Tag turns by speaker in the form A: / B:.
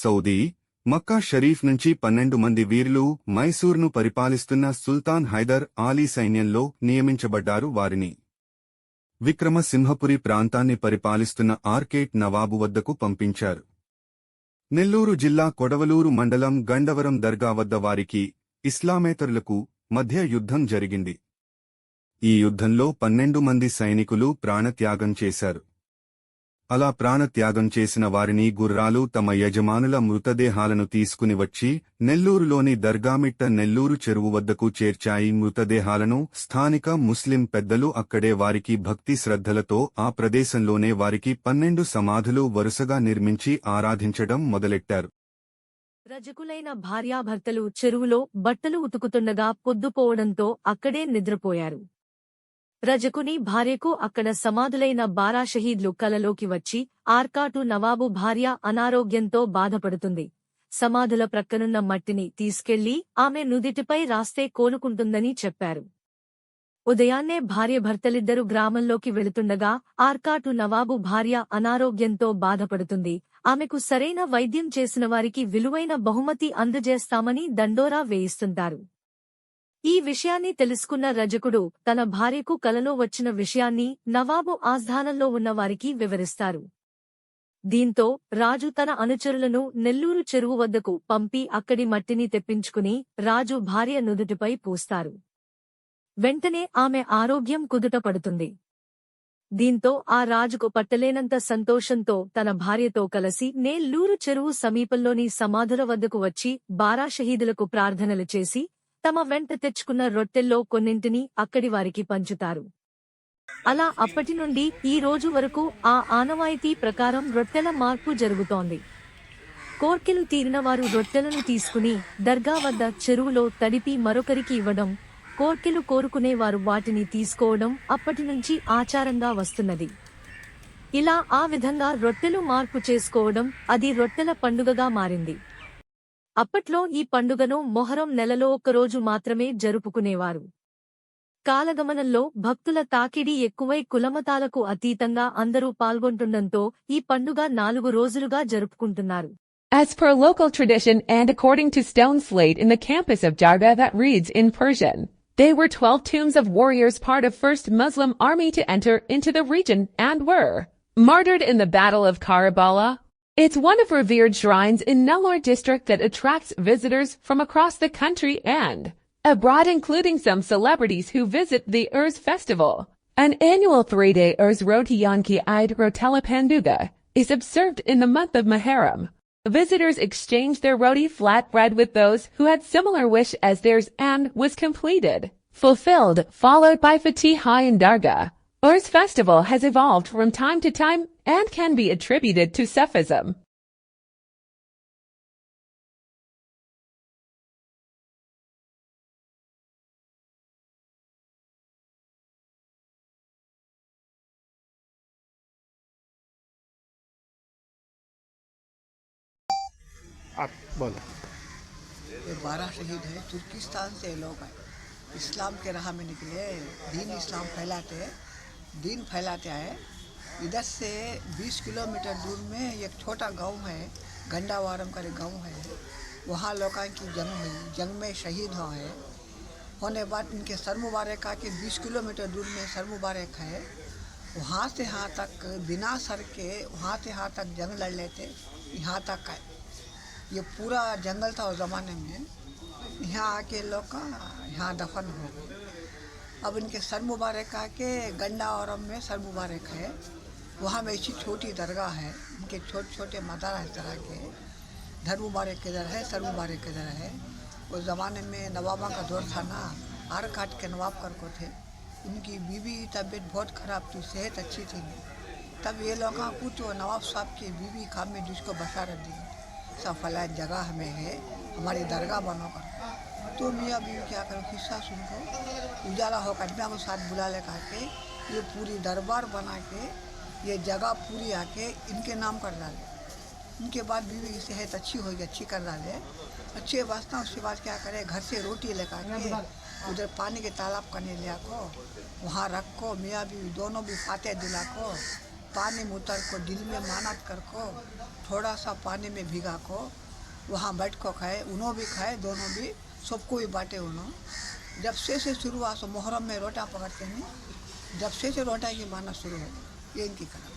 A: Saudi, మక్కా షరీఫ్ నుంచి 12 మంది వీరులు మైసూర్ను పరిపాలిస్తున్న సుల్తాన్ హైదర్ ఆలీ సైన్యంలో నియమించబడ్డారు. వారిని విక్రమసింహపురి ప్రాంతాన్ని పరిపాలిస్తున్న ఆర్కేట్ నవాబు వద్దకు పంపించారు. నెల్లూరు జిల్లా కొడవలూరు మండలం గండవరం దర్గా వద్ద వారికి, ఇస్లామేతరులకు మధ్య యుద్ధం జరిగింది. ఈ యుద్ధంలో 12 మంది సైనికులు ప్రాణత్యాగం చేశారు. అలా ప్రాణత్యాగం చేసిన వారిని గుర్రాలు తమ యజమానుల మృతదేహాలను తీసుకుని వచ్చి నెల్లూరులోని దర్గామిట్ట నెల్లూరు చెరువు వద్దకు చేర్చాయి. మృతదేహాలను స్థానిక ముస్లిం పెద్దలు అక్కడే వారికి భక్తి శ్రద్ధలతో ఆ ప్రదేశంలోనే వారికి 12 సమాధులు వరుసగా నిర్మించి ఆరాధించడం మొదలెట్టారు.
B: రజకులైన భార్యాభర్తలు చెరువులో బట్టలు ఉతుకుతుండగా పొద్దుపోవడంతో అక్కడే నిద్రపోయారు. రజకుని భార్యకు అక్కడ సమాధులైన బారా షహీద్లు కలలోకి వచ్చి, ఆర్కాటు నవాబు భార్య అనారోగ్యంతో బాధపడుతుంది, సమాధుల ప్రక్కనున్న మట్టిని తీసుకెళ్లి ఆమె నుదిటిపై రాస్తే కోలుకుంటుందని చెప్పారు. ఉదయాన్నే భార్యభర్తలిద్దరూ గ్రామంలోకి వెళుతుండగా ఆర్కాటు నవాబు భార్య అనారోగ్యంతో బాధపడుతుంది, ఆమెకు సరైన వైద్యం చేసిన వారికి విలువైన బహుమతి అందజేస్తామని దండోరా వేయిస్తుంటారు. ఈ విషయాన్ని తెలుసుకున్న రజకుడు తన భార్యకు కలలో వచ్చిన విషయాన్ని నవాబు ఆస్థానంలో ఉన్న వారికి వివరిస్తారు. దీంతో రాజు తన అనుచరులను నెల్లూరు చెరువు వద్దకు పంపి అక్కడి మట్టిని తెప్పించుకుని రాజు భార్య నుదుటిపై పూస్తారు. వెంటనే ఆమె ఆరోగ్యం కుదుట పడుతుంది. దీంతో ఆ రాజుకు పట్టలేనంత సంతోషంతో తన భార్యతో కలిసి నెల్లూరు చెరువు సమీపంలోని సమాధుల వద్దకు వచ్చి బారా షహీదులకు ప్రార్థనలు చేసి తమ వెంట తెచ్చుకున్న రొట్టెల్లో కొన్నింటిని అక్కడి వారికి పంచుతారు. అలా అప్పటి నుండి ఈ రోజు వరకు ఆ ఆనవాయితీ ప్రకారం రొట్టెల మార్పు జరుగుతోంది. కోర్కెలు తీరిన వారు రొట్టెలను తీసుకుని దర్గా వద్ద చెరువులో తడిపి మరొకరికి ఇవ్వడం, కోర్కెలు కోరుకునేవారు వాటిని తీసుకోవడం అప్పటినుంచి ఆచారంగా వస్తున్నది. ఇలా ఆ విధంగా రొట్టెలు మార్పు చేసుకోవడం అది రొట్టెల పండుగగా మారింది. అప్పట్లో ఈ పండుగను మొహరం నెలలో ఒక్కరోజు మాత్రమే జరుపుకునేవారు. కాలగమనంలో భక్తుల తాకిడి ఎక్కువై కులమతాలకు అతీతంగా అందరూ పాల్గొంటుండంతో ఈ పండుగ 4 రోజులుగా జరుపుకుంటున్నారు.
C: As per local tradition and according to stone slate in the campus of Darga that reads in Persian, they were 12 tombs of warriors, part of first Muslim army to enter into the region and were martyred in the Battle of Karbala. It's one of revered shrines in Nellore district that attracts visitors from across the country and abroad, including some celebrities who visit the Urs festival. An annual 3-day Urs Rotiyanki Eid Rotella Panduga is observed in the month of Muharram. Visitors exchange their roti flatbread with those who had similar wish as theirs and was fulfilled, followed by Fatiha in Darga. Urs festival has evolved from time to time and can be attributed to Sufism.
D: आप बोलो।
E: ये 12 शहीद है, तुर्किस्तान से लोग आए, इस्लाम के राह में निकले, दीन इस्लाम फैलाते आए। इधर से 20 किलोमीटर दूर में एक छोटा गांव है, गंडावारम का गांव है, वहाँ लोगों की जंग में शहीद हुए हैं। होने बाद इनके सर मुबारक आके 20 किलोमीटर दूर में सर मुबारक है, वहाँ से यहाँ तक बिना सर के वहाँ से यहाँ तक जंग लड़ लेते, यहाँ तक आए। ये पूरा जंगल था उस ज़माने में, यहाँ आके लोग का यहाँ दफन हो गए। अब इनके सर मुबारक आके गंडावरम में सर मुबारक है, वहाँ में ऐसी छोटी दरगाह है, इनके छोटे छोटे मदार इस तरह के, धर मुबारक किधर है, सर मुबारक किधर है। उस ज़माने में नवाबा का दौर था ना, आरकाट के नवाब कर को थे, इनकी बीवी की तबीयत बहुत ख़राब थी, सेहत अच्छी थी, तब ये लोग कुछ नवाब साहब की बीवी काम में जिसको बशारत दी, सब फला जगह हमें है, हमारी दरगाह बनोगा। तो मियाँ बीवी क्या करो, किस्सा सुनको उजाला हो कटना को साथ बुला ले के ये पूरी दरबार बना के ये जगह पूरी आके इनके नाम कर डाले। उनके बाद बीवी की सेहत अच्छी होगी, अच्छी कर डाले, अच्छे वास्ता। उसके बाद क्या करे, घर से रोटी लेकर के उधर पानी के तालाब करने लिया को, वहाँ रख को मियाँ बीवी दोनों भी फाते दिला को, पानी में उतर को दिल में मानत कर को थोड़ा सा पानी में भिगा को वहाँ बैठ को खाए, उन्हों भी खाए, दोनों भी सबको भी बांटे उन्हों। जब से शुरू हुआ तो मुहर्रम में रोटा पकड़ते हैं, जब से रोटा की माना शुरू हो, ये इनकी कला।